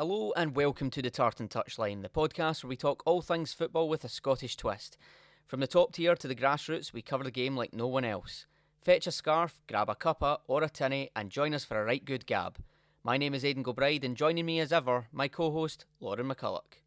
Hello and welcome to the Tartan Touchline, the podcast where we talk all things football with a Scottish twist. From the top tier to the grassroots, we cover the game like no one else. Fetch a scarf, grab a cuppa or a tinny and join us for a right good gab. My name is Aidan and joining me as ever, my co-host, Lauren McCulloch.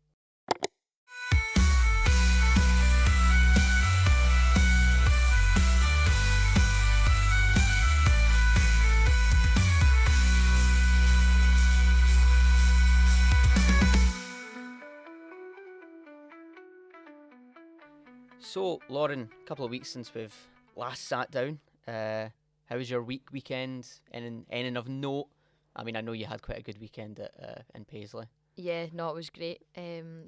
So, Lauren, a couple of weeks since we've last sat down. How was your weekend? Anything of note? I mean, I know you had quite a good weekend in Paisley. Yeah, no, it was great.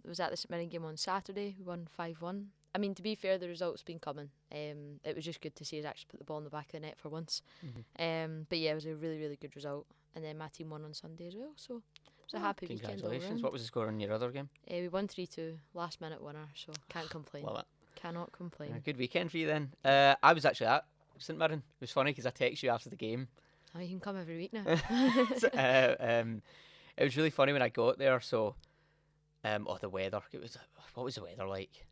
Was at the St Mirren game on Saturday. We won 5-1. I mean, to be fair, the result's been coming. It was just good to see us actually put the ball in the back of the net for once. Mm-hmm. But yeah, it was a really, really good result. And then my team won on Sunday as well, so it was a happy weekend all Congratulations. round. What was the score in your other game? We won 3-2, last minute winner, so can't complain. Love it. Cannot complain. Yeah, good weekend for you then. I was actually at St Mirren. It was funny because I texted you after the game. Oh, you can come every week now. It was really funny when I got there. So, the weather. What was the weather like?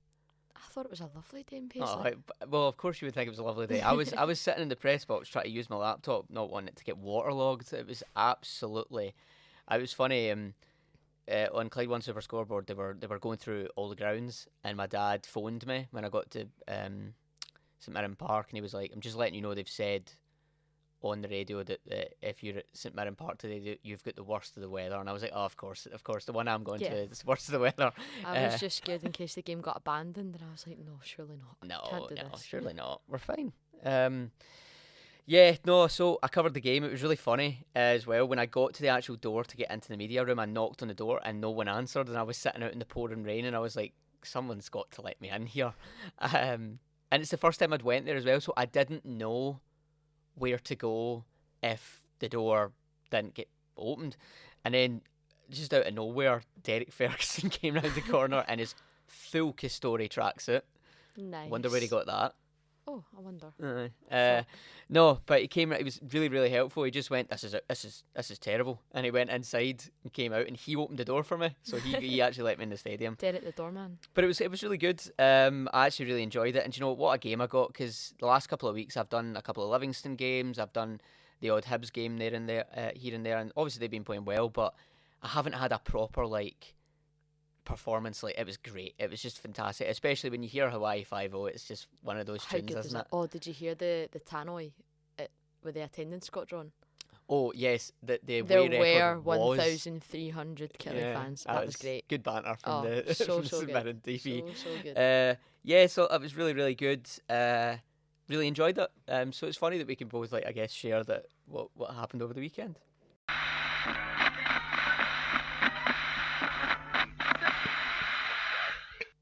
I thought it was a lovely day in Paisley. Oh, well, of course you would think it was a lovely day. I was sitting in the press box trying to use my laptop, not wanting it to get waterlogged. It was absolutely. It was funny. On Clyde One Super Scoreboard, they were going through all the grounds, and my dad phoned me when I got to St Mirren Park, and he was like, "I'm just letting you know they've said on the radio that if you're at St Mirren Park today, you've got the worst of the weather." And I was like, "Oh, of course, the one I'm going to is the worst of the weather." I was just scared in case the game got abandoned, and I was like, "No, surely not. Can't do this. Surely not. We're fine." Yeah, no, so I covered the game. It was really funny as well. When I got to the actual door to get into the media room, I knocked on the door and no one answered, and I was sitting out in the pouring rain, and I was like, someone's got to let me in here. And it's the first time I'd went there as well, so I didn't know where to go if the door didn't get opened. And then, just out of nowhere, Derek Ferguson came round the corner in his full Castore tracksuit. Nice. Wonder where he got that. Oh, I wonder. No, but he came. He was really, really helpful. He just went, "This is terrible," and he went inside and came out, and he opened the door for me. So he actually let me in the stadium. Derek the doorman. But it was really good. I actually really enjoyed it, and you know what a game I got, because the last couple of weeks I've done a couple of Livingston games. I've done the odd Hibs game there and there, here and there, and obviously they've been playing well, but I haven't had a proper performance. It was great. It was just fantastic, especially when you hear Hawaii 5-0. It's just one of those tunes, isn't it? Oh, did you hear the tannoy where the attendance got drawn? Oh yes, the there were 1,300 Killie fans. That was great. Good banter from the so St Mirren TV. So good. Yeah, so it was really, really good. Really enjoyed it. So it's funny that we can both share that what happened over the weekend.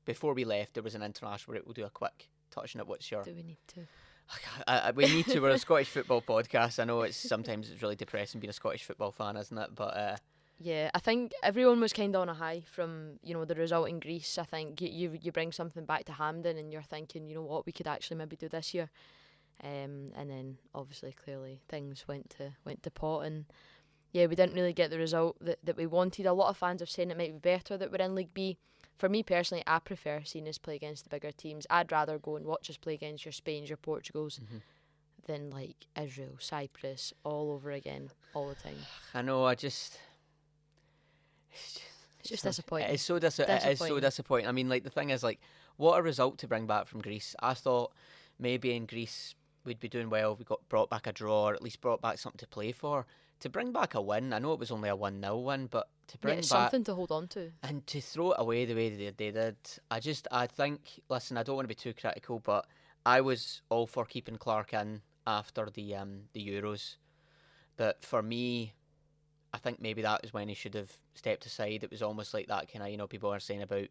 Before we left, there was an international break. We'll do a quick touch on it. What's your... Do we need to? We need to. We're a Scottish football podcast. I know sometimes it's really depressing being a Scottish football fan, isn't it? But yeah, I think everyone was kind of on a high from the result in Greece. I think you bring something back to Hampden, and you're thinking, you know what, we could actually maybe do this year. And then obviously, clearly, things went to pot, and yeah, we didn't really get the result that we wanted. A lot of fans are saying it might be better that we're in League B. For me personally, I prefer seeing us play against the bigger teams. I'd rather go and watch us play against your Spains, your Portugals, than Israel, Cyprus, all over again, all the time. I know, it's just disappointing. It is so disappointing. I mean, the thing is, what a result to bring back from Greece. I thought maybe in Greece we'd be doing well. We got brought back a draw, or at least brought back something to play for. To bring back a win, I know it was only a 1-0 win, but to bring back something to hold on to, and to throw it away the way they did, I think. Listen, I don't want to be too critical, but I was all for keeping Clark in after the Euros. But for me, I think maybe that is when he should have stepped aside. It was almost like that kind of, people are saying about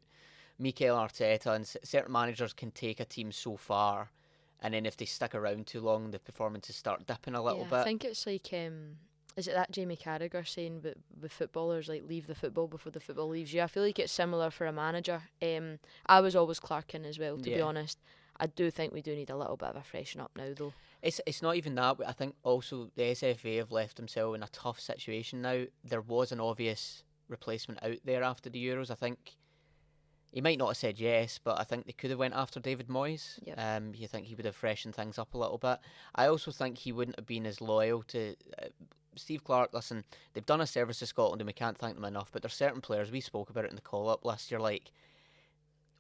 Mikel Arteta, and certain managers can take a team so far, and then if they stick around too long, the performances start dipping a little bit. I think it's is it that Jamie Carragher saying, but with footballers, leave the football before the football leaves you? I feel like it's similar for a manager. I was always Clarkin as well, to be honest. I do think we do need a little bit of a freshen up now, though. It's not even that. I think also the SFA have left themselves in a tough situation now. There was an obvious replacement out there after the Euros. I think he might not have said yes, but I think they could have went after David Moyes. Yep. You think he would have freshened things up a little bit. I also think he wouldn't have been as loyal to Steve Clarke. Listen, they've done a service to Scotland and we can't thank them enough, but there's certain players, we spoke about it in the call-up last year, like,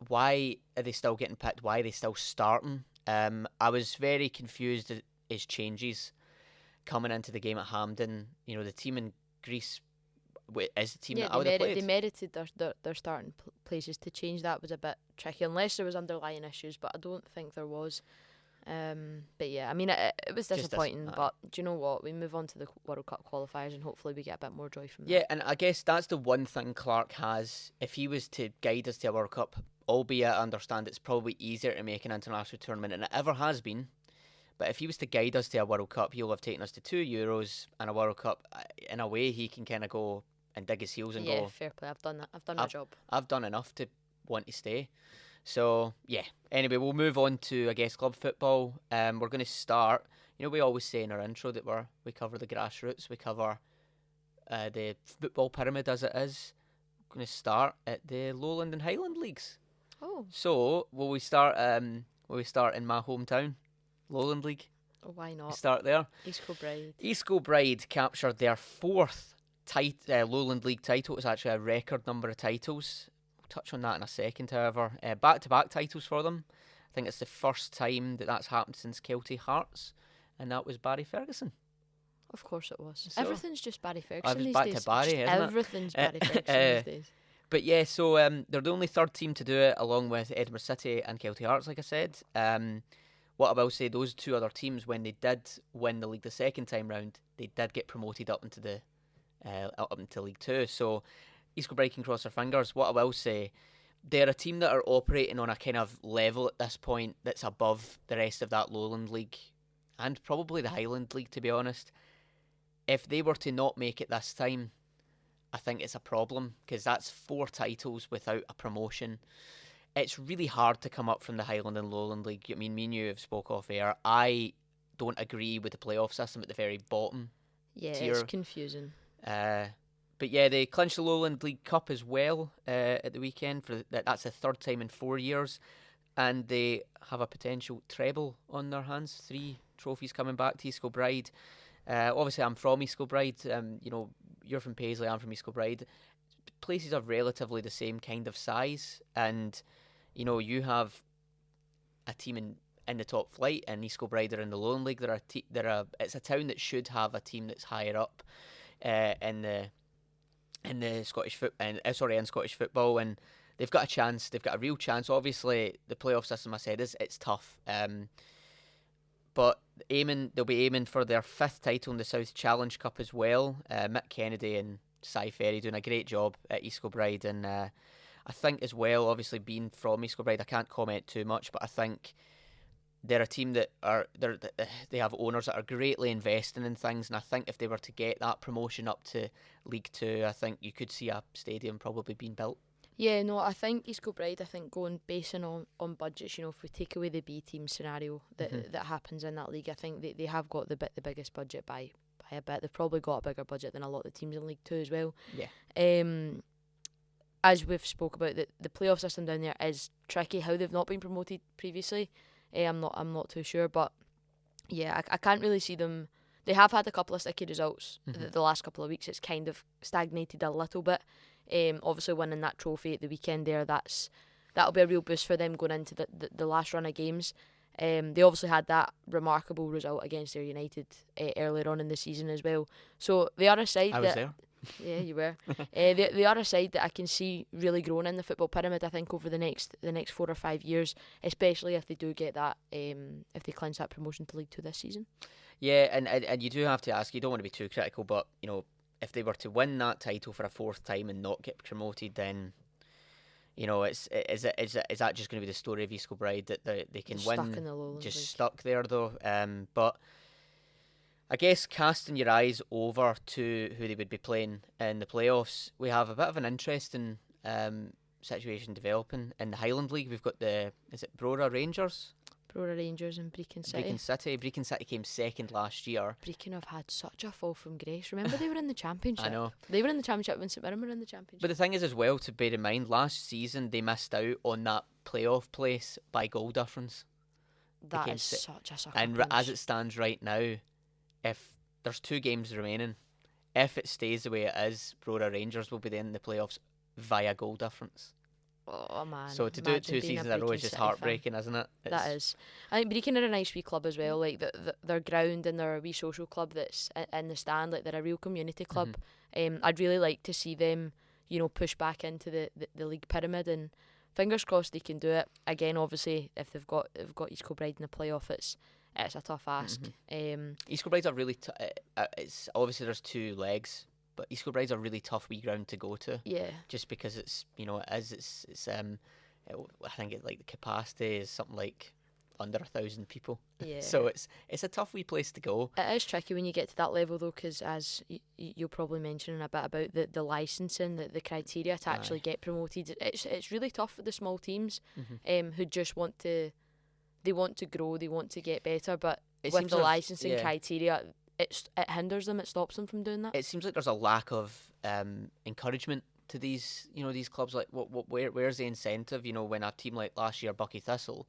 why are they still getting picked? Why are they still starting? I was very confused at his changes coming into the game at Hampden. You know, the team in Greece is the team that I would have played. They merited their starting places. To change that was a bit tricky, unless there was underlying issues, but I don't think there was. But yeah, I mean, it was disappointing, but do you know what? We move on to the World Cup qualifiers and hopefully we get a bit more joy from that. Yeah, and I guess that's the one thing Clarke has. If he was to guide us to a World Cup, albeit I understand it's probably easier to make an international tournament, and it ever has been, but if he was to guide us to a World Cup, he'll have taken us to 2 Euros and a World Cup. In a way, he can kind of go and dig his heels and go, yeah, fair play, I've done that. I've done my job. I've done enough to want to stay. So, yeah. Anyway, we'll move on to, I guess, club football. We're going to start, you know, we always say in our intro that we cover the grassroots, we cover the football pyramid as it is. We're going to start at the Lowland and Highland leagues. Oh. So, will we start in my hometown, Lowland League? Oh, why not? Start there. East Kilbride. East Kilbride captured their 4th Lowland League title. It's actually a record number of titles. We'll touch on that in a second, however. Back-to-back titles for them. I think it's the first time that's happened since Kelty Hearts, and that was Barry Ferguson. Of course it was. So, Everything's just Barry Ferguson these back days. to Barry, isn't Everything's Barry Ferguson these days. But yeah, so they're the only 3rd team to do it, along with Edinburgh City and Kelty Hearts, like I said. What I will say, those 2 other teams, when they did win the league the second time round, they did get promoted up into League 2. So East Kilbride can cross their fingers. What I will say, they're a team that are operating on a kind of level at this point that's above the rest of that Lowland League and probably the Highland League, to be honest. If they were to not make it this time, I think it's a problem, because that's 4 titles without a promotion. It's really hard to come up from the Highland and Lowland League. I mean, me and you have spoke off air. I don't agree with the playoff system at the very bottom. Yeah, tier. It's confusing. But yeah, they clinched the Lowland League Cup as well at the weekend. That's the 3rd time in 4 years. And they have a potential treble on their hands. 3 trophies coming back to East Kilbride. Obviously, I'm from East Kilbride. You know, you're from Paisley, I'm from East Kilbride. Places are relatively the same kind of size, and you know, you have a team in the top flight, and East Kilbride are in the Lowland League. It's a town that should have a team that's higher up in Scottish football, and they've got a chance. They've got a real chance. Obviously, the playoff system, I said, it's tough. But they'll be aiming for their 5th title in the South Challenge Cup as well. Mick Kennedy and Cy Ferry doing a great job at East Kilbride, and I think as well, obviously being from East Kilbride, I can't comment too much, but I think they're a team that they have owners that are greatly investing in things, and I think if they were to get that promotion up to League 2, I think you could see a stadium probably being built. Yeah, no, I think East Kilbride, basing on budgets, you know, if we take away the B team scenario that happens in that league, I think they have got the biggest budget by a bit. They've probably got a bigger budget than a lot of the teams in League 2 as well. Yeah. As we've spoke about, the playoff system down there is tricky. How they've not been promoted previously, I'm not too sure. But yeah, I can't really see them. They have had a couple of sticky results the last couple of weeks. It's kind of stagnated a little bit. Obviously winning that trophy at the weekend there, that'll be a real boost for them going into the last run of games. They obviously had that remarkable result against Ayr United earlier on in the season as well. So they are a side I was there. Yeah, you were. They are a side that I can see really growing in the football pyramid, I think, over the next 4 or 5 years, especially if they do get that, if they clinch that promotion to League 2 this season. Yeah, and you do have to ask, you don't want to be too critical, but you know, if they were to win that title for a 4th time and not get promoted, then you know, is that just going to be the story of East Kilbride, that they can win? Stuck in the Lowland just League. Stuck there though. But I guess casting your eyes over to who they would be playing in the playoffs, we have a bit of an interesting situation developing in the Highland League. We've got is it Brora Rangers? Brora Rangers and Brecon City. Brecon City came second last year. Brecon have had such a fall from grace. Remember they were in the Championship? I know. They were in the Championship when St Mirren were in the Championship. But the thing is as well, to bear in mind, last season they missed out on that playoff place by goal difference. That is such a sucker And punch. as it stands right now, if there's 2 games remaining, if it stays the way it is, Brora Rangers will be in the playoffs via goal difference. Oh man! So to do it 2 seasons in a row is just heartbreaking, isn't it? That is. I think Brecon are a nice wee club as well. Like their ground and their wee social club that's in the stand. Like they're a real community club. I'd really like to see them, push back into the league pyramid, and fingers crossed they can do it. Again, obviously, if they've got East Kilbride in the playoff, it's a tough ask. East Kilbride's a really it's obviously there's 2 legs. But East Kilbride's a really tough wee ground to go to. Yeah. Just because it's I think the capacity is something like under 1,000 people. Yeah. So it's a tough wee place to go. It is tricky when you get to that level though, because as you'll probably mention a bit about the licensing, the criteria to actually get promoted. It's really tough for the small teams, who just want to grow, they want to get better, but with the licensing criteria, it hinders them. It stops them from doing that. It seems like there's a lack of encouragement to these clubs. Like where's the incentive? When a team like last year Bucky Thistle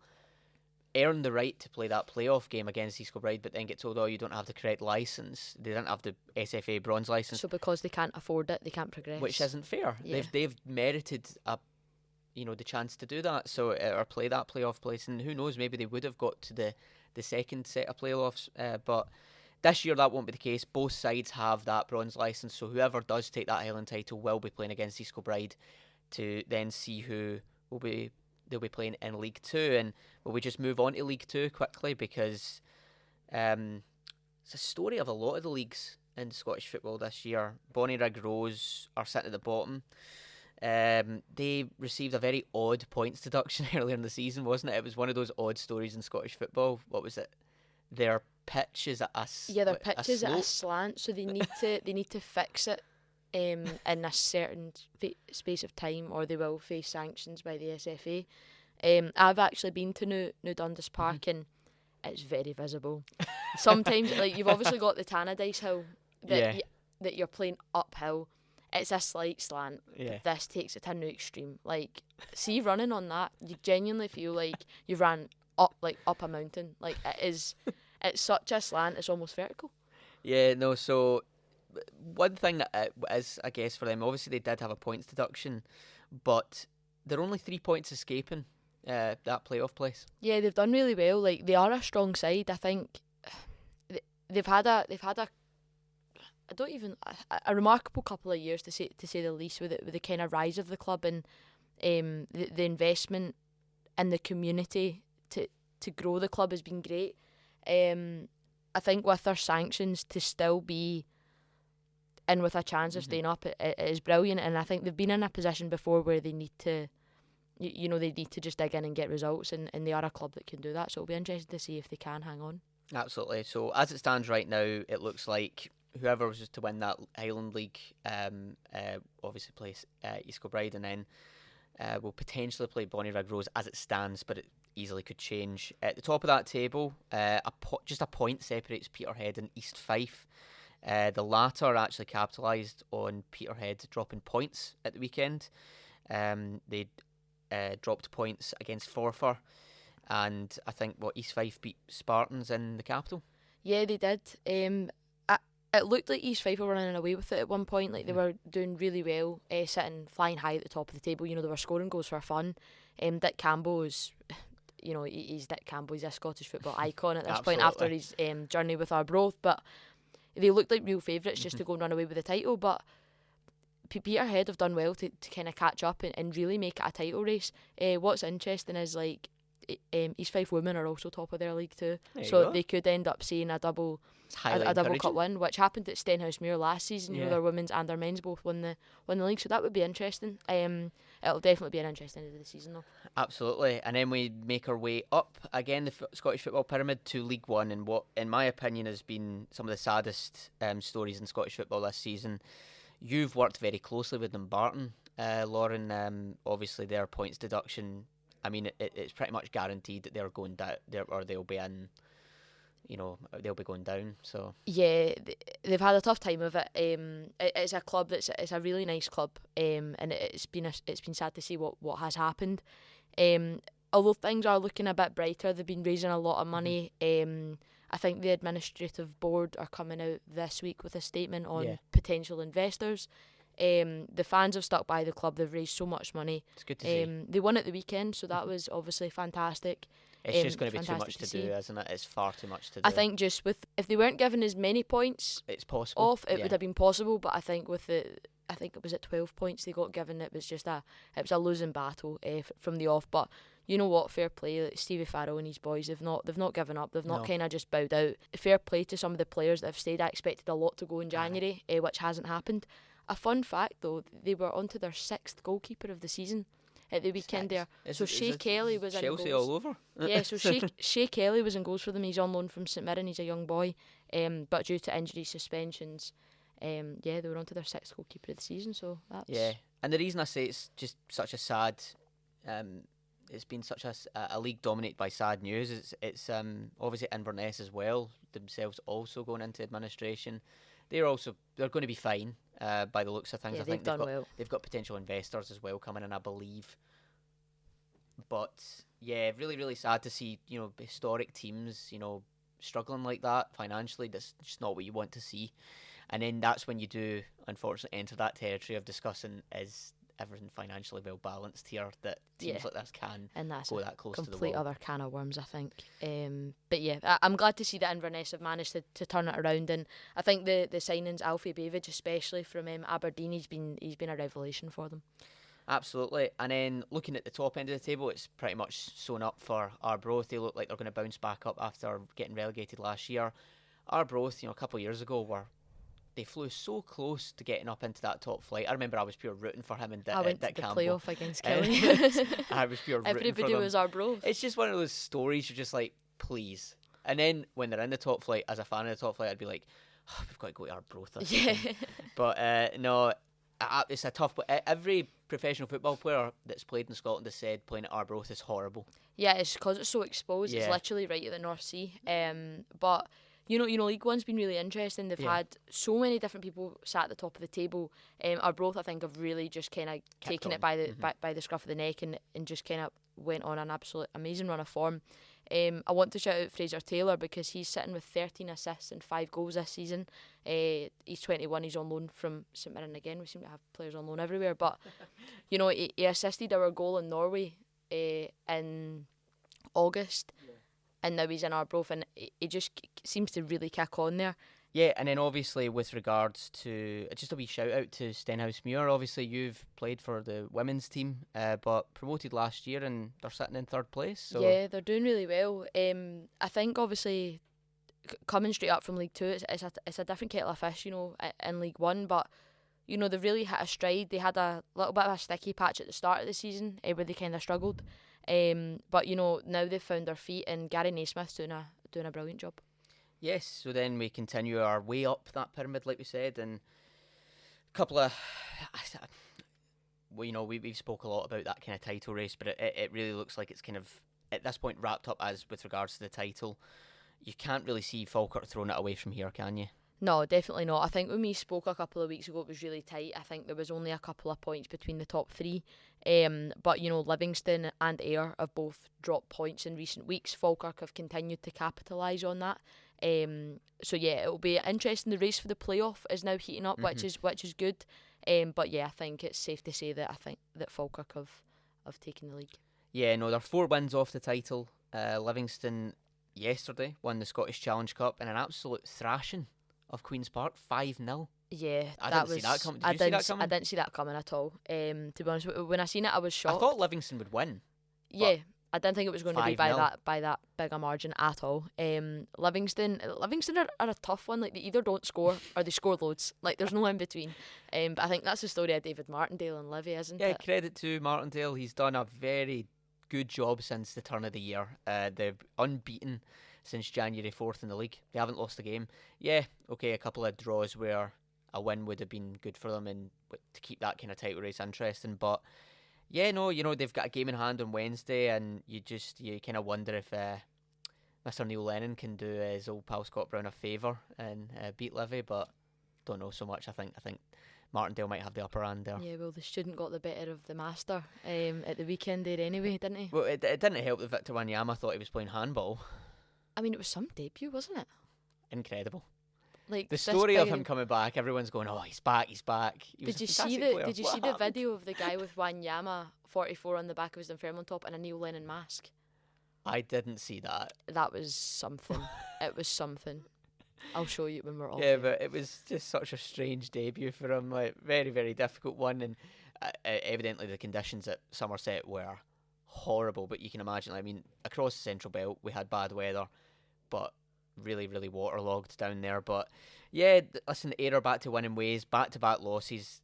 earned the right to play that playoff game against East Kilbride, but then get told, you don't have the correct license. They didn't have the SFA bronze license. So because they can't afford it, they can't progress. Which isn't fair. Yeah. They've merited the chance to do that. So or play that playoff place, and who knows, maybe they would have got to the second set of playoffs, but. This year that won't be the case. Both sides have that bronze licence, so whoever does take that Highland title will be playing against East Kilbride to then see who they'll be playing in League 2. And will we just move on to League 2 quickly, because it's a story of a lot of the leagues in Scottish football this year. Bonnyrigg Rose are sitting at the bottom. They received a very odd points deduction earlier in the season, wasn't it? It was one of those odd stories in Scottish football. What was it? Their pitch is at a their pitch is at a slant, so they need to fix it in a certain space of time, or they will face sanctions by the SFA. I've actually been to New Dundas Park, and it's very visible. Sometimes, you've obviously got the Tannadice Hill that you're playing uphill. It's a slight slant. Yeah. This takes it to a new extreme. See running on that, you genuinely feel like you've ran up a mountain. It's such a slant, it's almost vertical. Yeah, no, so one thing that is, I guess, for them, obviously they did have a points deduction, but they're only 3 points escaping that playoff place. Yeah, they've done really well. They are a strong side. I think they've had a remarkable couple of years to say the least, with the kind of rise of the club and the investment in the community to grow the club has been great. I think with their sanctions, to still be in with a chance of staying up, it is brilliant. And I think they've been in a position before where they need to, they need to just dig in and get results, and they are a club that can do that. So it'll be interesting to see if they can hang on. Absolutely. So as it stands right now, it looks like whoever was to win that Highland League obviously plays East Kilbride, and then will potentially play Bonnyrigg Rose as it stands, but it easily could change. At the top of that table, just a point separates Peterhead and East Fife. The latter actually capitalised on Peterhead dropping points at the weekend. They dropped points against Forfar, and I think East Fife beat Spartans in the capital. Yeah, they did. It looked like East Fife were running away with it at one point. They were doing really well, flying high at the top of the table. They were scoring goals for fun. Dick Campbell is, he's Dick Campbell. He's a Scottish football icon at this point after his journey with Arbroath. But they looked like real favourites just to go and run away with the title. But Peterhead have done well to kind of catch up and really make it a title race. What's interesting is East Fife women are also top of their league too, so they could end up seeing a double cup win, which happened at Stenhousemuir last season. Their women's and their men's both won the league, so that would be interesting. It'll definitely be an interesting end of the season though. Absolutely. And then we make our way up again the Scottish Football Pyramid to League One, and what in my opinion has been some of the saddest stories in Scottish football this season. You've worked very closely with Dumbarton, Lauren. Obviously their points deduction I mean, it's pretty much guaranteed that they're going down, or they'll be in. They'll be going down. So yeah, they've had a tough time of it. It's a club it's a really nice club. And it's been sad to see what has happened. Although things are looking a bit brighter, they've been raising a lot of money. I think the administrative board are coming out this week with a statement on potential investors. The fans have stuck by the club. They've raised so much money. It's good to see. They won at the weekend, so that was obviously fantastic. It's just going to be too much to do, isn't it? It's far too much to do. I think just if they weren't given as many points, it's possible. Off, it would have been possible. But I think I think it was at 12 points they got given. It was a losing battle from the off. But you know what? Fair play. Like Stevie Farrell and his boys, they've not given up. They've not kind of just bowed out. Fair play to some of the players that have stayed. I expected a lot to go in January, which hasn't happened. A fun fact though, they were onto their 6th goalkeeper of the season at the weekend there. So Shea Kelly was Chelsea in goals. all over. Yeah, so Shea Kelly was in goals for them. He's on loan from St Mirren. He's a young boy, but due to injury suspensions, they were onto their 6th goalkeeper of the season. So that's and the reason I say it's just such a sad, it's been such a league dominated by sad news. It's obviously Inverness as well, themselves also going into administration. They're going to be fine by the looks of things. Yeah, I think they've got potential investors as well coming in, I believe. But yeah, really, really sad to see historic teams struggling like that financially. That's just not what you want to see. And then that's when you do unfortunately enter that territory of discussing is everything financially well balanced here, that teams like this can go that close to the wall. Complete other can of worms, I think. But yeah, I'm glad to see that Inverness have managed to turn it around, and I think the signings, Alfie Bavage especially from Aberdeen, he's been a revelation for them. Absolutely. And then looking at the top end of the table, it's pretty much sewn up for Arbroath. They look like they're going to bounce back up after getting relegated last year. Arbroath, a couple of years ago, they flew so close to getting up into that top flight. I remember I was pure rooting for him and Dick Campbell. I went to the playoff against Kelly. I was pure rooting for them. Everybody was Arbroath. It's just one of those stories you're just like, please. And then when they're in the top flight, as a fan of the top flight, I'd be like, we've got to go to Arbroath. But no, it's a tough. Every professional football player that's played in Scotland has said playing at Arbroath is horrible. Yeah, it's because it's so exposed. It's literally right at the North Sea. But League One's been really interesting. They've had so many different people sat at the top of the table. Arbroath, I think, have really just kind of taken it by the scruff of the neck and just kind of went on an absolute amazing run of form. I want to shout out Fraser Taylor because he's sitting with 13 assists and 5 goals this season. He's 21. He's on loan from St Mirren again. We seem to have players on loan everywhere. But, he assisted our goal in Norway in August. And now he's in Arbroath, and he just seems to really kick on there. Yeah, and then obviously with regards to, just a wee shout out to Stenhousemuir. Obviously you've played for the women's team, but promoted last year and they're sitting in 3rd place. So. Yeah, they're doing really well. I think obviously coming straight up from League 2, it's a different kettle of fish, in League 1, but they've really hit a stride. They had a little bit of a sticky patch at the start of the season where they kind of struggled. But now they've found their feet, and Gary Naismith's doing a brilliant job. Yes, so then we continue our way up that pyramid, like we said, and a couple of, we've spoke a lot about that kind of title race, but it really looks like it's kind of at this point wrapped up as with regards to the title. You can't really see Falkirk throwing it away from here, can you? No, definitely not. I think when we spoke a couple of weeks ago, it was really tight. I think there was only a couple of points between the top 3. But Livingston and Ayr have both dropped points in recent weeks. Falkirk have continued to capitalise on that. So yeah, it'll be interesting. The race for the playoff is now heating up, which is good. But yeah, I think it's safe to say that Falkirk have taken the league. Yeah, no, they're 4 wins off the title. Livingston yesterday won the Scottish Challenge Cup in an absolute thrashing of Queen's Park, 5-0. Yeah, I didn't see that coming. Did you see that coming? I didn't see that coming at all. To be honest, when I seen it, I was shocked. I thought Livingston would win. Yeah, I didn't think it was going to be by that big a margin at all. Livingston are a tough one. Like, they either don't score or they score loads. Like, there's no in between. But I think that's the story of David Martindale and Livy, isn't it? Yeah, credit to Martindale. He's done a very good job since the turn of the year. They're unbeaten since January 4th in the league. They haven't lost a game. Yeah, okay, a couple of draws where a win would have been good for them and to keep that kind of title race interesting. But Yeah, no, they've got a game in hand on Wednesday, and you kind of wonder if Mr. Neil Lennon can do his old pal Scott Brown a favour and beat Livy, but don't know so much. I think Martindale might have the upper hand there. Yeah, well, the student got the better of the master at the weekend there anyway, didn't he? Well, it didn't help that Victor Wanyama thought he was playing handball. I mean, it was some debut, wasn't it? Incredible. Like the story of him coming back, everyone's going, "Oh, he's back, he's back." Did you see the video of the guy with Wanyama 44 on the back of his Dunfermline top and a Neil Lennon mask? I didn't see that. That was something. It was something. I'll show you when we're off. Yeah, but it was just such a strange debut for him. Like, very, very difficult one, and evidently the conditions at Somerset were horrible. But you can imagine, I mean, across the Central Belt we had bad weather, but really, really waterlogged down there. But yeah, listen, error back to winning ways, back-to-back losses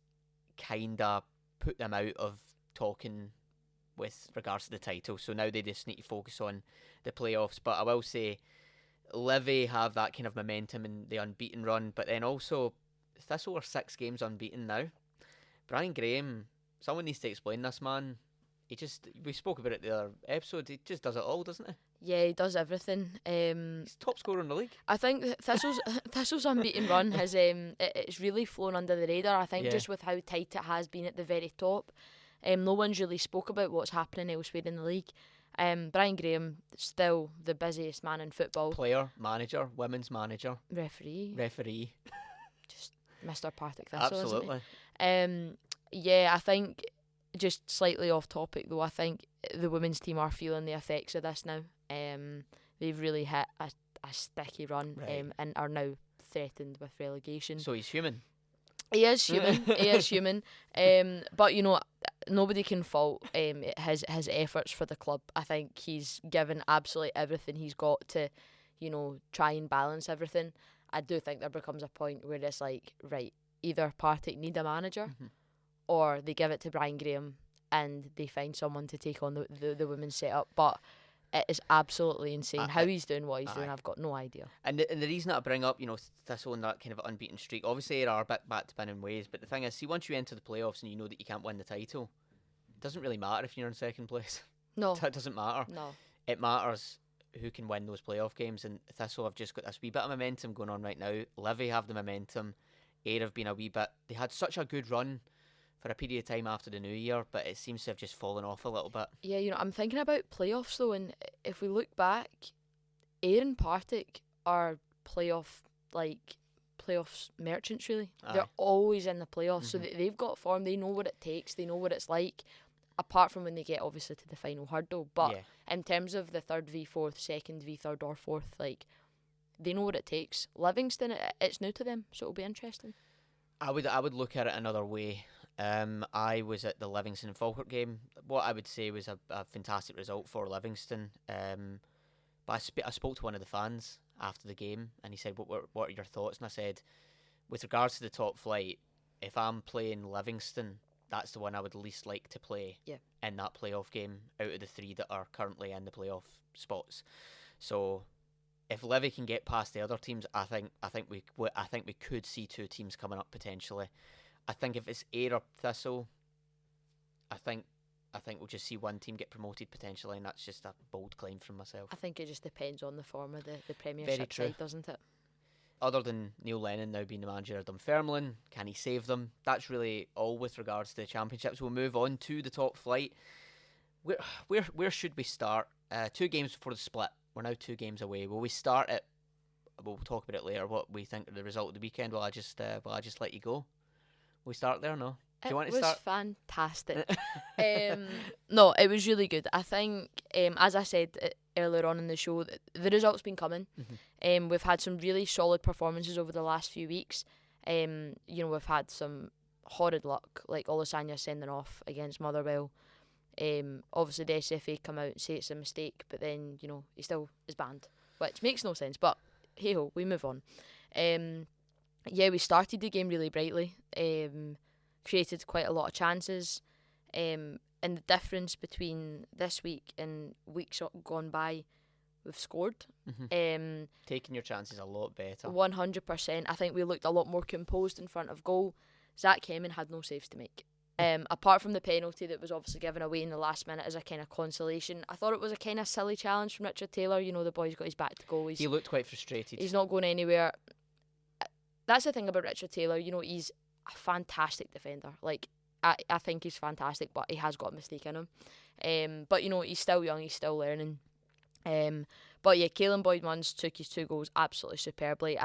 kind of put them out of talking with regards to the title. So now they just need to focus on the playoffs. But I will say, Livy have that kind of momentum in the unbeaten run, but then also Thistle are 6 games unbeaten now. Brian Graham, someone needs to explain this man. We spoke about it the other episode, he just does it all, doesn't he? Yeah, he does everything. He's top scorer in the league. I think Thistle's unbeaten run has it's really flown under the radar. I think just with how tight it has been at the very top. No one's really spoke about what's happening elsewhere in the league. Brian Graham, still the busiest man in football. Player, manager, women's manager. Referee. Just Mr. Partick Thistle, absolutely. Isn't he? Yeah, I think, just slightly off topic though, I think the women's team are feeling the effects of this now. They've really hit a sticky run, right. And are now threatened with relegation. So he's human. He is human. He is human. But nobody can fault his efforts for the club. I think he's given absolutely everything he's got to, try and balance everything. I do think there becomes a point where it's like, right, either Partick need a manager, or they give it to Brian Graham and they find someone to take on the women's setup. But it is absolutely insane how he's doing what he's doing. I've got no idea. And the reason that I bring up, Thistle and that kind of unbeaten streak, obviously there are back to winning ways, but the thing is, see, once you enter the playoffs and you know that you can't win the title, it doesn't really matter if you're in second place. No. That doesn't matter. No. It matters who can win those playoff games, and Thistle have just got this wee bit of momentum going on right now. Livy have the momentum. Ayr have been a wee bit... They had such a good run for a period of time after the new year, but it seems to have just fallen off a little bit. Yeah, I'm thinking about playoffs though, and if we look back, Ayr and Partick are playoffs merchants really. Aye. They're always in the playoffs, so they've got form, they know what it takes, they know what it's like, apart from when they get obviously to the final hurdle. But in terms of the 3rd v 4th, 2nd v 3rd or 4th, they know what it takes. Livingston, it's new to them, so it'll be interesting. I would look at it another way. I was at the Livingston and Falkirk game. What I would say was a fantastic result for Livingston. But I spoke to one of the fans after the game, and he said, what are your thoughts? And I said, with regards to the top flight, if I'm playing Livingston, that's the one I would least like to play in that playoff game out of the 3 that are currently in the playoff spots. So if Livy can get past the other teams, I think we could see 2 teams coming up potentially. I think if it's Ayr or Thistle, I think we'll just see one team get promoted potentially, and that's just a bold claim from myself. I think it just depends on the form of the Premiership side, doesn't it? Other than Neil Lennon now being the manager of Dunfermline, can he save them? That's really all with regards to the championships. We'll move on to the top flight. Where should we start? 2 games before the split. We're now 2 games away. Will we start at? We'll talk about it later. What we think of the result of the weekend. Will I just let you go? We start there, no? Do you want to start? It was fantastic. No, it was really good. I think, as I said earlier on in the show, the results been coming. We've had some really solid performances over the last few weeks. We've had some horrid luck, like Olasanya sending off against Motherwell. Obviously the SFA come out and say it's a mistake, but then, he still is banned, which makes no sense. But hey ho, we move on. We started the game really brightly, created quite a lot of chances, and the difference between this week and weeks gone by, we've scored. Taking your chances a lot better. 100%. I think we looked a lot more composed in front of goal. Zach Hemming had no saves to make. Apart from the penalty that was obviously given away in the last minute as a kind of consolation, I thought it was a kind of silly challenge from Richard Taylor. You know, the boy's got his back to goal. He looked quite frustrated. He's not going anywhere. That's the thing about Richard Taylor. You know, he's a fantastic defender. Like, I think he's fantastic, but he has got a mistake in him. But, you know, he's still young. He's still learning. But, yeah, Caelan Boyd-Munns took his 2 goals absolutely superbly.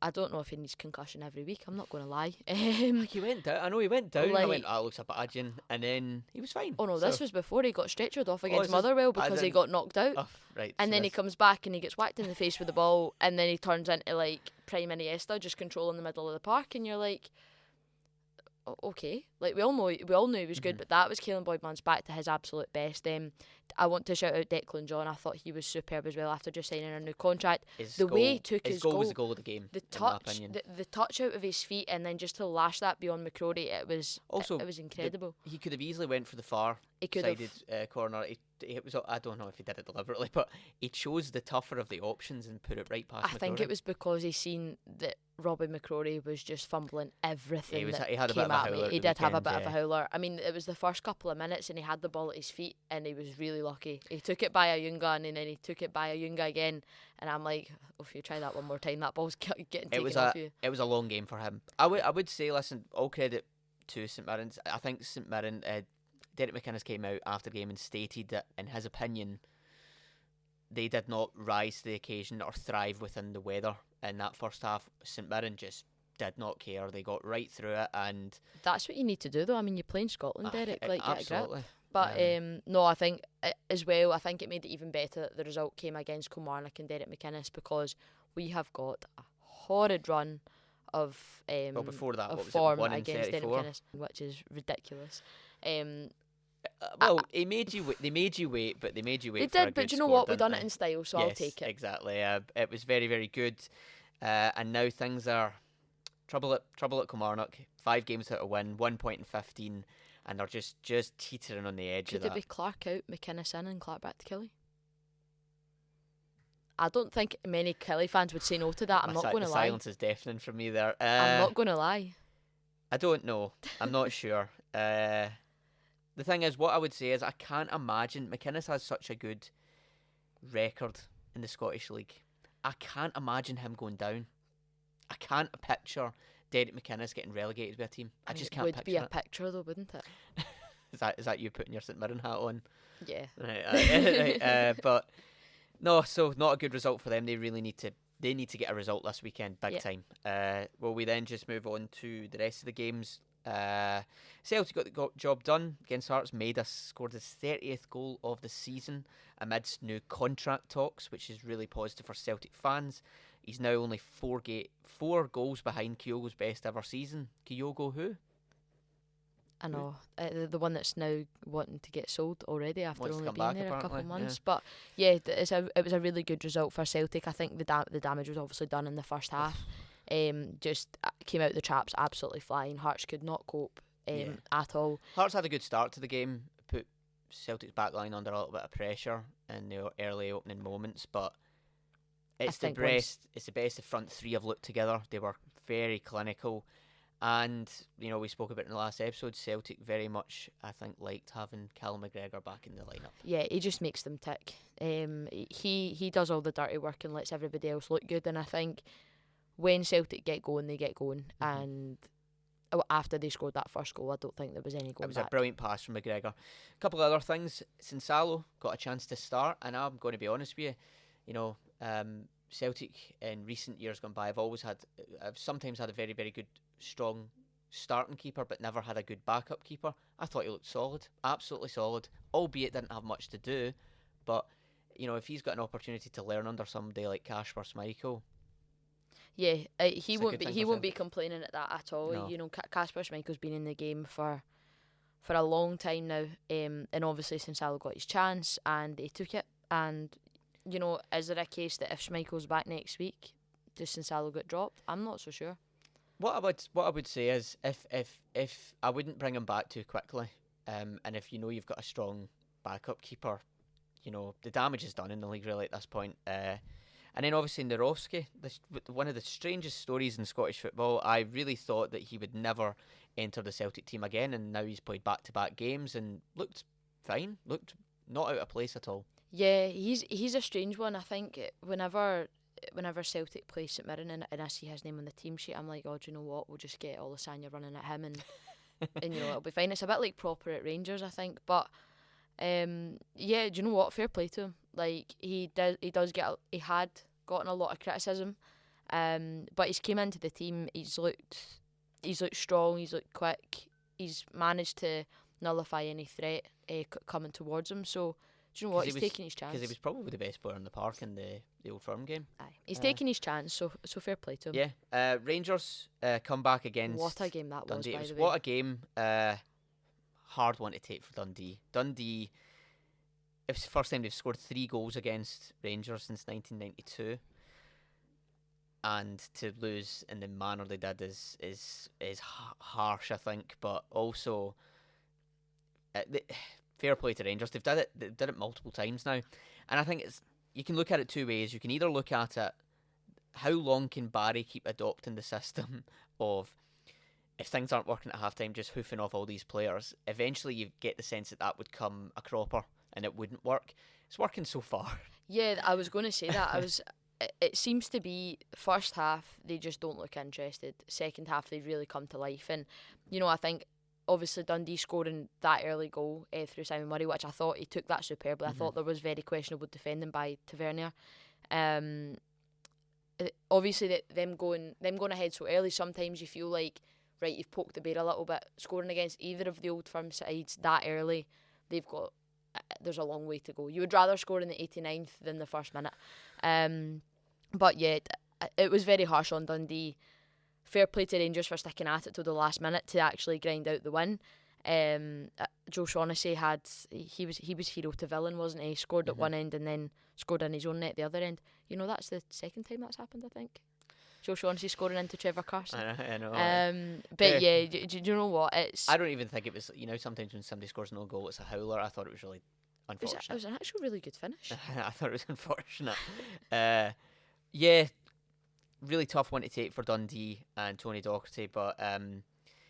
I don't know if he needs concussion every week. I'm not going to lie. He went down. I know he went down. Like, I went, looks a badging, and then he was fine. Oh no, this was before he got stretchered off against this Motherwell because he got knocked out. Oh, right. And so then he comes back and he gets whacked in the face with the ball, and then he turns into like prime Iniesta, just controlling the middle of the park, and you're like, okay, like we all knew he was good, but that was Caelan Boyd-Munns back to his absolute best. I want to shout out Declan John. I thought he was superb as well after just signing a new contract. Way he took his goal was the goal of the game. The touch, the touch out of his feet, and then just to lash that beyond McCrory, it was incredible. He could have easily went for the far sided corner. It was. I don't know if he did it deliberately, but he chose the tougher of the options and put it right past McCrory. I think it was because he seen that Robbie McCrory was just fumbling everything. He had a came bit of a at howler. Me. He did have a bit of a howler. I mean, it was the first couple of minutes, and he had the ball at his feet, and he was really lucky. He took it by Ayunga, and then he took it by Ayunga again, and I'm like, if you try that one more time, that ball's getting taken off you. It was a long game for him. I would say, listen, all credit to St Mirren's. I think St Mirren. Derek McInnes came out after the game and stated that, in his opinion, they did not rise to the occasion or thrive within the weather in that first half. St Mirren just did not care. They got right through it, and that's what you need to do, though. I mean, you're playing Scotland, Derek. Like, absolutely. But no, I think as well, I think it made it even better that the result came against Kilmarnock and Derek McInnes, because we have got a horrid run of before that, of what was form it, against Derek McInnes, which is ridiculous. They made you wait, but they made you wait. They did, but you know what? We've done it in style, so yes, I'll take it. Exactly. It was very, very good, and now things are trouble at Kilmarnock. 5 games out of win, 1 point in 15, and they're just teetering on the edge of that. Could it be Clark out, McInnes in, and Clark back to Kelly? I don't think many Kelly fans would say no to that. I'm not going to lie. Silence is deafening from me there. I'm not going to lie. I don't know. I'm not sure. The thing is, what I would say is, I can't imagine McInnes has such a good record in the Scottish League. I can't imagine him going down. I can't picture Derek McInnes getting relegated with a team. I just can't picture it. It would be a picture, though, wouldn't it? Is that you putting your St Mirren hat on? Yeah. Right, but no, so not a good result for them. They really need to get a result this weekend, big time. Will we then just move on to the rest of the games? Celtic got the job done against Hearts. Maida scored his 30th goal of the season amidst new contract talks, which is really positive for Celtic fans. He's now only 4 goals behind Kyogo's best ever season. Kyogo who? I know, the one that's now wanting to get sold already after only being there a couple of months. Yeah. But yeah, it was a really good result for Celtic. I think the damage was obviously done in the first half. Just came out the traps absolutely flying. Hearts could not cope at all. Hearts had a good start to the game, put Celtic's backline under a little bit of pressure in the early opening moments, but it's the best the front three have looked together. They were very clinical, and we spoke about it in the last episode, Celtic very much, I think, liked having Callum McGregor back in the lineup. Yeah, he just makes them tick. He does all the dirty work and lets everybody else look good, and I think when Celtic get going, they get going. Mm-hmm. And after they scored that first goal, I don't think there was any going back. It was a brilliant pass from McGregor. A couple of other things. Sinsalo got a chance to start, and I'm going to be honest with you. Celtic in recent years gone by, I've sometimes had a very, very good, strong starting keeper, but never had a good backup keeper. I thought he looked solid, absolutely solid, albeit didn't have much to do. But if he's got an opportunity to learn under somebody like Kasper Schmeichel, yeah, he won't be complaining at that at all. No. Kasper Schmeichel's been in the game for a long time now, and obviously Sinsalo got his chance and he took it. And is there a case that if Schmeichel's back next week, does Sinsalo get dropped? I'm not so sure. What I would say is if I wouldn't bring him back too quickly, and if you've got a strong backup keeper, the damage is done in the league really at this point. And then obviously Narovski, one of the strangest stories in Scottish football. I really thought that he would never enter the Celtic team again, and now he's played back-to-back games and looked fine, looked not out of place at all. Yeah, he's a strange one. I think whenever Celtic play St Mirren and I see his name on the team sheet, I'm like, oh, do you know what? We'll just get Olasanya running at him and and it'll be fine. It's a bit like proper at Rangers, I think. But yeah, do you know what? Fair play to him. Like he had gotten a lot of criticism, but he's came into the team. He's looked strong. He's looked quick. He's managed to nullify any threat coming towards him. So. Do you know what? He's taking his chance. Because he was probably the best player in the park in the Old Firm game. Aye. He's taking his chance, so fair play to him. Yeah. Rangers come back against What a game that Dundee. was, by the way. What a game. Hard one to take for Dundee. Dundee, it was the first time they've scored 3 goals against Rangers since 1992. And to lose in the manner they did is harsh, I think. But also... fair play to Rangers. They've did it multiple times now, and I think you can look at it 2 ways. You can either look at it, how long can Barry keep adopting the system of, if things aren't working at halftime, just hoofing off all these players. Eventually, you get the sense that would come a cropper, and it wouldn't work. It's working so far. Yeah, I was going to say that. It seems to be first half they just don't look interested. Second half they really come to life, and I think. Obviously, Dundee scoring that early goal through Simon Murray, which I thought he took that superbly. I thought there was very questionable defending by Tavernier. Obviously, them going ahead so early, sometimes you feel like, right, you've poked the bear a little bit. Scoring against either of the Old Firm sides that early, there's a long way to go. You would rather score in the 89th than the first minute. But yeah, it was very harsh on Dundee. Fair play to Rangers for sticking at it till the last minute to actually grind out the win. Joe Shaughnessy he was hero to villain, wasn't he? Scored at one end and then scored in his own net the other end. That's the second time that's happened, I think. Joe Shaughnessy scoring into Trevor Carson. I know. But yeah, do you know what? I don't even think it was. Sometimes when somebody scores no goal, it's a howler. I thought it was really unfortunate. It was an actual really good finish. I thought it was unfortunate. Yeah. Really tough one to take for Dundee and Tony Docherty, but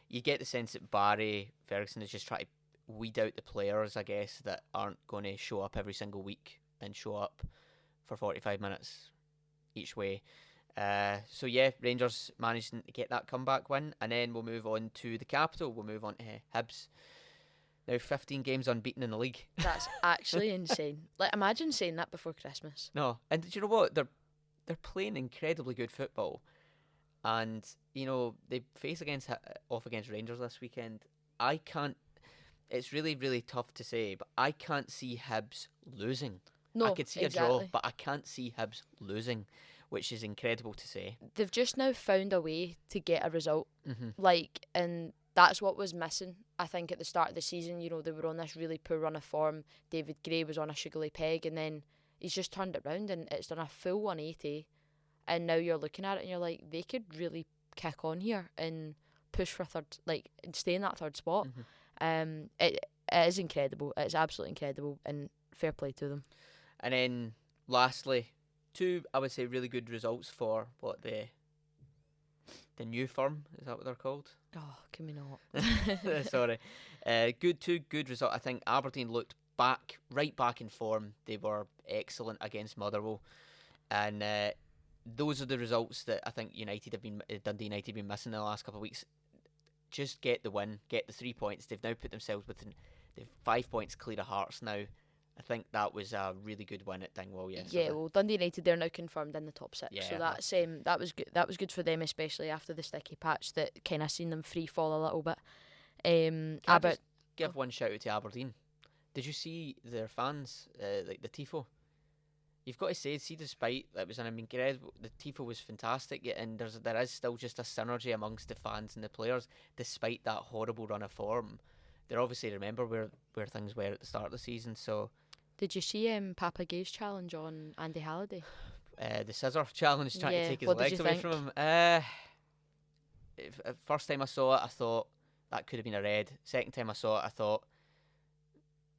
you get the sense that Barry Ferguson is just trying to weed out the players, I guess, that aren't going to show up every single week and show up for 45 minutes each way. So yeah, Rangers managed to get that comeback win, and then we'll move on to the capital. We'll move on to Hibs. Now 15 games unbeaten in the league. That's actually insane. Like, imagine saying that before Christmas. No, and do you know what? They're playing incredibly good football, and they face off against Rangers this weekend. I can't. It's really, really tough to say, but I can't see Hibs losing. No, I could see a draw, but I can't see Hibs losing, which is incredible to say. They've just now found a way to get a result, and that's what was missing. I think at the start of the season, they were on this really poor run of form. David Gray was on a sugary peg, and then he's just turned it round and it's done a full 180, and now you're looking at it and you're like, they could really kick on here and push for third, and stay in that third spot. It is incredible. It's absolutely incredible, and fair play to them. And then lastly, 2, I would say, really good results for the new firm. Is that what they're called? Oh, can we not? Sorry. 2 good results. I think Aberdeen looked right back in form. They were excellent against Motherwell, and those are the results that I think Dundee United have been missing in the last couple of weeks. Just get the win, get the 3 points. They've now put themselves they've 5 points clear of Hearts now. I think that was a really good win at Dingwall. Yeah, well, Dundee United, they're now confirmed in the top 6, so that's that was good. That was good for them, especially after the sticky patch that kind of seen them free fall a little bit. Just give one shout out to Aberdeen. Did you see their fans, the tifo? You've got to say, despite it was an incredible, the tifo was fantastic, and there is still just a synergy amongst the fans and the players, despite that horrible run of form. They obviously remember where things were at the start of the season. So, did you see Papa Gay's challenge on Andy Halliday? The scissor challenge, trying to take his legs away from him. First time I saw it, I thought that could have been a red. Second time I saw it, I thought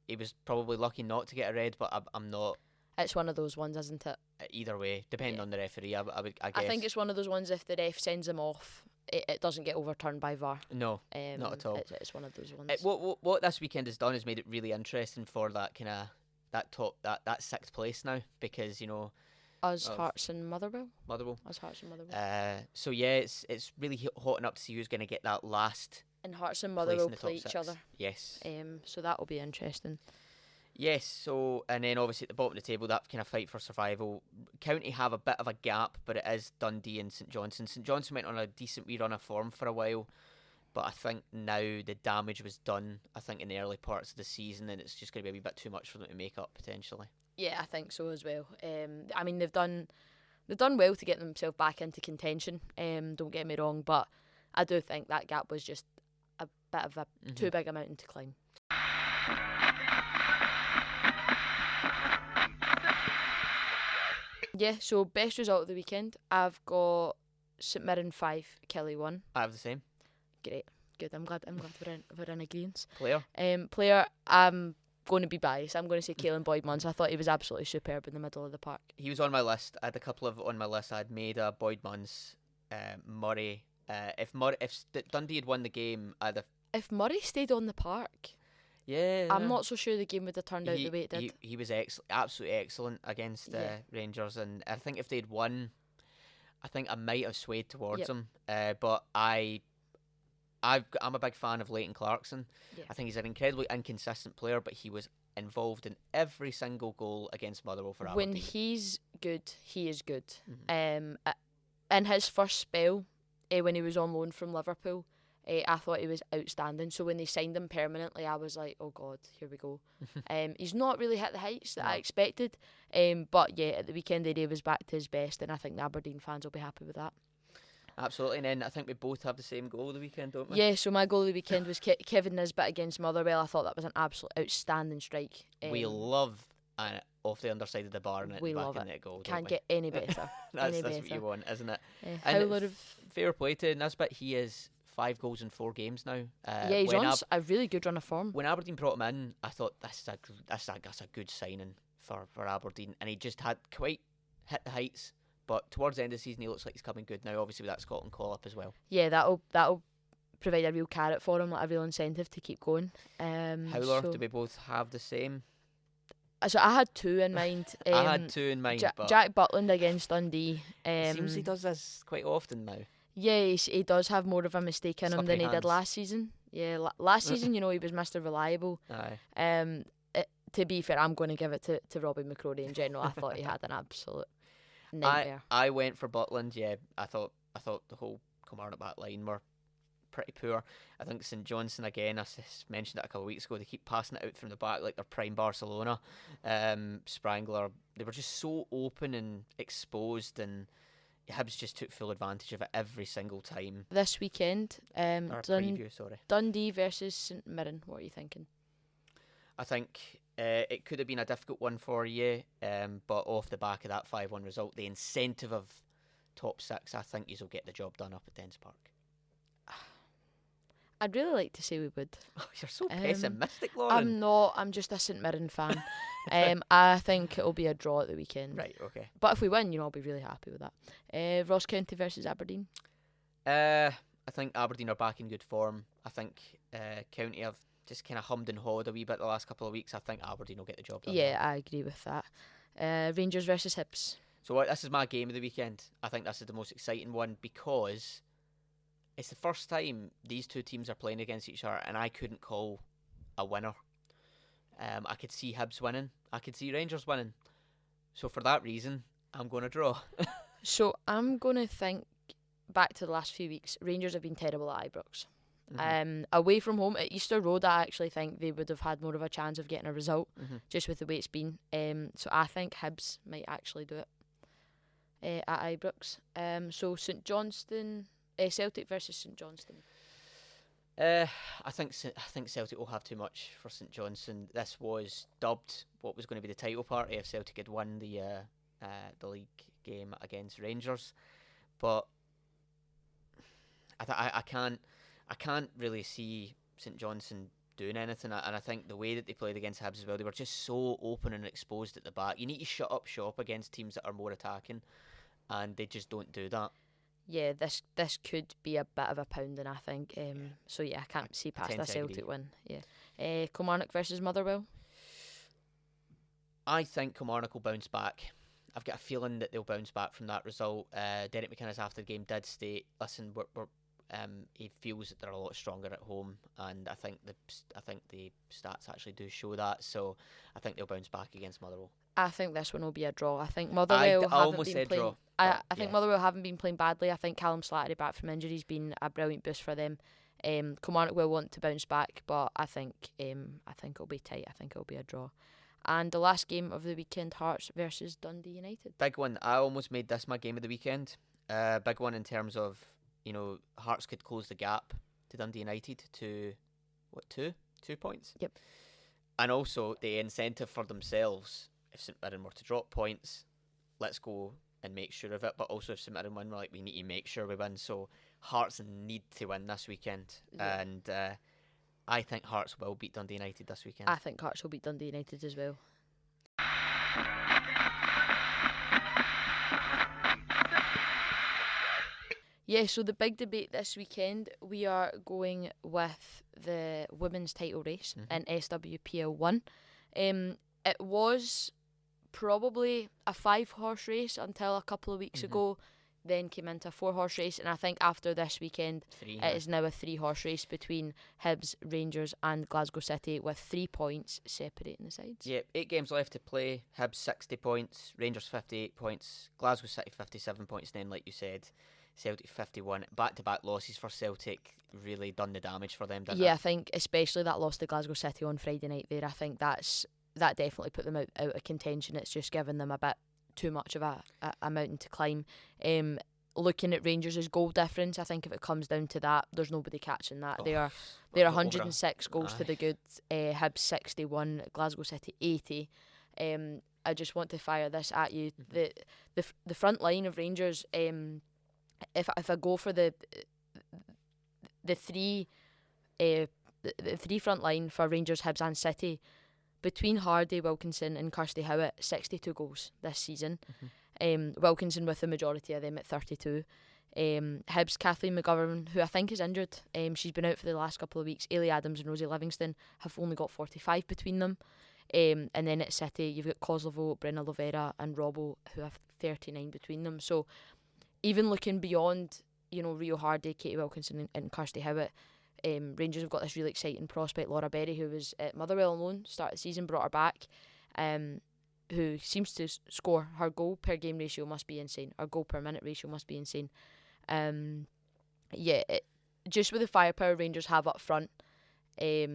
he was probably lucky not to get a red, but I'm not. It's one of those ones, isn't it? Either way, depending on the referee, I guess. I think it's one of those ones, if the ref sends him off, it doesn't get overturned by VAR. No, not at all. It's one of those ones. What this weekend has done is made it really interesting for that kind of that sixth place now, because Hearts and Motherwell. Hearts and Motherwell. So yeah, it's really hotting up to see who's going to get that last. And Hearts and Motherwell play each other. Yes. So that will be interesting. Yes. So, and then obviously at the bottom of the table, that kind of fight for survival. County have a bit of a gap, but it is Dundee and St Johnstone. St Johnstone went on a decent wee run of form for a while, but I think now the damage was done. I think in the early parts of the season, and it's just going to be a wee bit too much for them to make up potentially. Yeah, I think so as well. I mean, they've done well to get themselves back into contention. Don't get me wrong, but I do think that gap was just a bit of a too big a mountain to climb. Yeah, so best result of the weekend. I've got St Mirren 5, Kelly 1. I have the same. Great, good. I'm glad we're in agreement. Player, I'm going to be biased. I'm going to say Caelan Boyd-Munns. I thought he was absolutely superb in the middle of the park. He was on my list. I had a couple of on my list. I had Maida, Boyd-Munns, Murray. If Dundee had won the game, if Murray stayed on the park, I'm not so sure the game would have turned out the way it did. He was absolutely excellent against Rangers, and I think if they'd won, I think I might have swayed towards him. But I'm a big fan of Leighton Clarkson. Yeah. I think he's an incredibly inconsistent player, but he was involved in every single goal against Motherwell for Aberdeen. When he's good, he is good. In his first spell, when he was on loan from Liverpool, I thought he was outstanding. So when they signed him permanently, I was like, oh God, here we go. He's not really hit the heights that I expected. But yeah, at the weekend, he was back to his best, and I think the Aberdeen fans will be happy with that. Absolutely, and then I think we both have the same goal of the weekend, don't we? Yeah, so my goal of the weekend was Kevin Nisbet against Motherwell. I thought that was an absolute outstanding strike. We love off the underside of the bar and we back love in it. that goal. Can't get any better. That's what you want, isn't it? And fair play to Nisbet. He is 5 goals in 4 games now. He's on a really good run of form. When Aberdeen brought him in, I thought that's a good signing for Aberdeen, and he just had quite hit the heights. But towards the end of the season, he looks like he's coming good now. Obviously, with that Scotland call-up as well. Yeah, that'll provide a real carrot for him, like a real incentive to keep going. Howler, do we both have the same? So I had 2 in mind. I had 2 in mind. But Jack Butland against Dundee. Seems he does this quite often now. Yeah, he does have more of a mistake in him than he did last season. Yeah, last season, he was Mr. Reliable. Aye. To be fair, I'm going to give it to Robbie McCrory in general. I thought he had an absolute nightmare. I went for Butland. Yeah, I thought the whole Kilmarnock back line were pretty poor. I think St Johnstone, again, I mentioned that a couple of weeks ago, they keep passing it out from the back like they're prime Barcelona. Sprangler, they were just so open and exposed, and Hibs just took full advantage of it every single time. This weekend, preview, sorry. Dundee versus St Mirren, what are you thinking? I think it could have been a difficult one for you, but off the back of that 5-1 result, the incentive of top 6, I think you'll get the job done up at Dens Park. I'd really like to say we would. Oh, you're so pessimistic, Lauren. I'm not. I'm just a St Mirren fan. I think it'll be a draw at the weekend. Right, okay. But if we win, I'll be really happy with that. Ross County versus Aberdeen. I think Aberdeen are back in good form. I think County have just kind of hummed and hawed a wee bit the last couple of weeks. I think Aberdeen will get the job done. Yeah, I agree with that. Rangers versus Hibs. So this is my game of the weekend. I think this is the most exciting one because it's the first time these two teams are playing against each other, and I couldn't call a winner. I could see Hibs winning. I could see Rangers winning. So for that reason, I'm going to draw. So I'm going to think back to the last few weeks. Rangers have been terrible at Ibrox. Away from home at Easter Road, I actually think they would have had more of a chance of getting a result, just with the way it's been. So I think Hibs might actually do it at Ibrox. So St Johnstone, Celtic versus St Johnstone. I think Celtic will have too much for St Johnstone. This was dubbed what was going to be the title party if Celtic had won the league game against Rangers, but I can't really see St Johnstone doing anything. And I think the way that they played against Hibs as well, they were just so open and exposed at the back. You need to shut up shop against teams that are more attacking, and they just don't do that. Yeah, this could be a bit of a pounding, I think. So yeah, I can't see past a Celtic win. Yeah. Kilmarnock versus Motherwell. I think Kilmarnock will bounce back. I've got a feeling that they'll bounce back from that result. Derek McInnes after the game did state, "Listen, he feels that they're a lot stronger at home," and I think the stats actually do show that. So I think they'll bounce back against Motherwell. I think this one will be a draw. I think Motherwell haven't been playing. Draw, I think Motherwell haven't been playing badly. I think Callum Slattery back from injury has been a brilliant boost for them. Kilmarnock will want to bounce back, but I think it'll be tight. I think it'll be a draw. And the last game of the weekend, Hearts versus Dundee United. Big one. I almost made this my game of the weekend. Big one in terms of, Hearts could close the gap to Dundee United to, 2 points? Yep. And also the incentive for themselves, if St Mirren were to drop points, let's go and make sure of it. But also if St Mirren win, we need to make sure we win. So Hearts need to win this weekend. Yeah. And I think Hearts will beat Dundee United this weekend. I think Hearts will beat Dundee United as well. Yeah, so the big debate this weekend, we are going with the women's title race in SWPL 1. It was probably a 5-horse race until a couple of weeks ago, then came into a 4-horse race, and I think after this weekend it is now a 3-horse race between Hibs, Rangers and Glasgow City, with 3 points separating the sides. Yeah, 8 games left to play. Hibs 60 points, Rangers 58 points, Glasgow City 57 points, and then like you said, Celtic 51. Back-to-back losses for Celtic really done the damage for them, didn't it? Yeah, I think especially that loss to Glasgow City on Friday night there, I think that definitely put them out of contention. It's just given them a bit too much of a mountain to climb. Looking at Rangers' goal difference, I think if it comes down to that, there's nobody catching that. They're 106 goals to the good, Hibs 61, Glasgow City 80. I just want to fire this at you. The front line of Rangers, if I go for the three front line for Rangers, Hibs and City, between Hardy, Wilkinson and Kirsty Howitt, 62 goals this season. Wilkinson with the majority of them at 32. Hibs, Kathleen McGovern, who I think is injured. She's been out for the last couple of weeks. Ailey Adams and Rosie Livingston have only got 45 between them. And then at City, you've got Kozlovo, Brenna Lovera and Robbo, who have 39 between them. So even looking beyond, Rio Hardy, Katie Wilkinson and Kirsty Howitt, Rangers have got this really exciting prospect, Laura Berry, who was at Motherwell on loan, start of the season, brought her back, who seems to score. Her goal per game ratio must be insane. Her goal per minute ratio must be insane. Just with the firepower Rangers have up front, it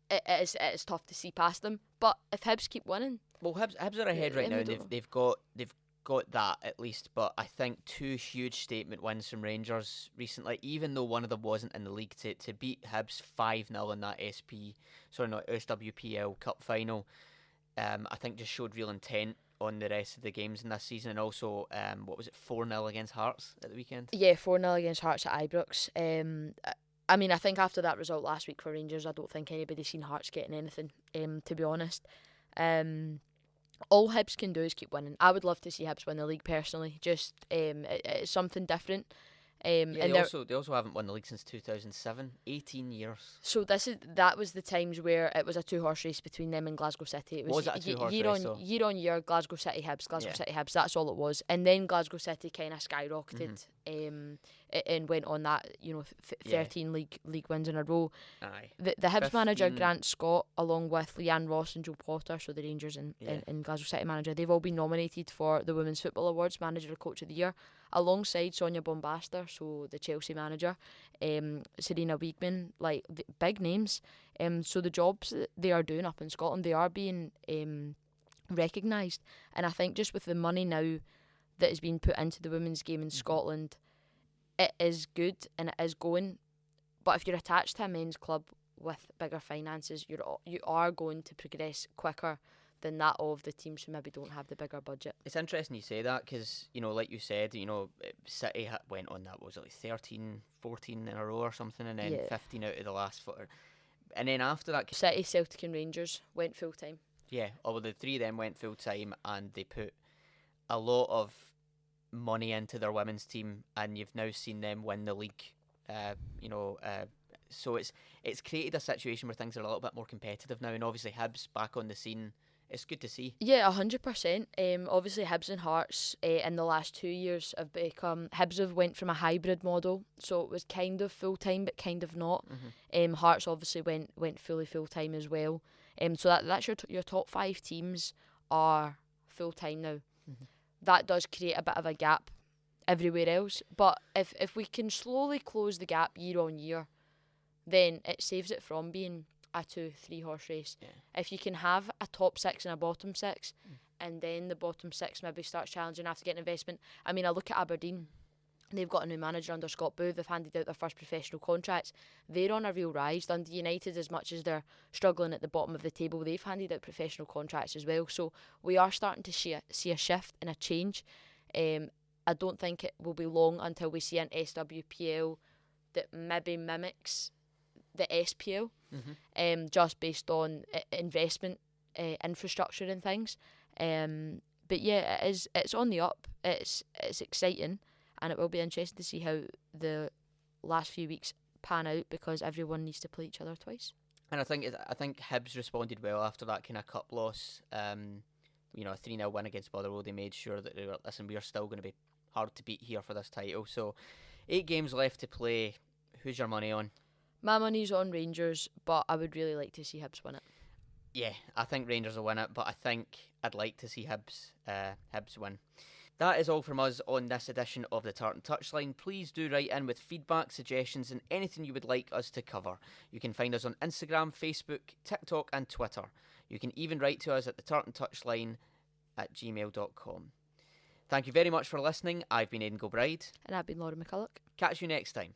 is tough to see past them. But if Hibs keep winning, well, Hibs are ahead right now. They've got that at least, but I think 2 huge statement wins from Rangers recently, even though one of them wasn't in the league, to beat Hibs 5-0 in that SWPL Cup final. I think just showed real intent on the rest of the games in this season, and also 4-0 against Hearts at the weekend? Yeah, 4-0 against Hearts at Ibrox. I think after that result last week for Rangers, I don't think anybody's seen Hearts getting anything, to be honest. All Hibs can do is keep winning. I would love to see Hibs win the league personally. Just it's something different. They also haven't won the league since 2007. 18 years. So that was the times where it was a 2-horse race between them and Glasgow City. It was that a 2-horse race? Year on year, Glasgow City Hibs, City Hibs. That's all it was. And then Glasgow City kind of skyrocketed, and went on that 13 league wins in a row. Aye. The Hibs manager Grant Scott, along with Leanne Ross and Joe Potter, so the Rangers and Glasgow City manager, they've all been nominated for the Women's Football Awards, Manager or Coach of the Year, alongside Sonia Bombaster, so the Chelsea manager, Serena Wiegman, like big names. So the jobs that they are doing up in Scotland, they are being recognised. And I think just with the money now that has been put into the women's game in Scotland, it is good and it is going. But if you're attached to a men's club with bigger finances, you are going to progress quicker than that of the teams who maybe don't have the bigger budget. It's interesting you say that because, like you said, City went on that, 13, 14 in a row or something, and then 15 out of the last 4. And then after that, City, Celtic and Rangers went full time. yeah, well, the three of them went full time, and they put a lot of money into their women's team, and you've now seen them win the league. So it's created a situation where things are a little bit more competitive now, and obviously Hibs back on the scene. It's good to see. Yeah, 100%. Obviously Hibs and Hearts in the last 2 years have become. Hibs have went from a hybrid model, so it was kind of full time but kind of not. Hearts obviously went fully full time as well. So that's your top 5 teams are full time now. That does create a bit of a gap everywhere else, but if we can slowly close the gap year on year, then it saves it from being a 2-3 horse race. Yeah. If you can have a top 6 and a bottom 6, and then the bottom 6 maybe starts challenging after getting investment. I mean, I look at Aberdeen. They've got a new manager under Scott Booth. They've handed out their first professional contracts. They're on a real rise. Dundee United, as much as they're struggling at the bottom of the table, they've handed out professional contracts as well. So we are starting to see a shift and a change. I don't think it will be long until we see an SWPL that maybe mimics the SPL, just based on investment, infrastructure and things. But yeah, it's on the up. It's exciting, and it will be interesting to see how the last few weeks pan out, because everyone needs to play each other twice. And I think Hibs responded well after that kind of cup loss. A 3-0 win against Motherwell. They made sure that we are still going to be hard to beat here for this title. So 8 games left to play. Who's your money on? My money's on Rangers, but I would really like to see Hibs win it. Yeah, I think Rangers will win it, but I think I'd like to see Hibs win. That is all from us on this edition of the Tartan Touchline. Please do write in with feedback, suggestions and anything you would like us to cover. You can find us on Instagram, Facebook, TikTok and Twitter. You can even write to us at thetartantouchline@gmail.com. Thank you very much for listening. I've been Aidan Gilbride. And I've been Laura McCulloch. Catch you next time.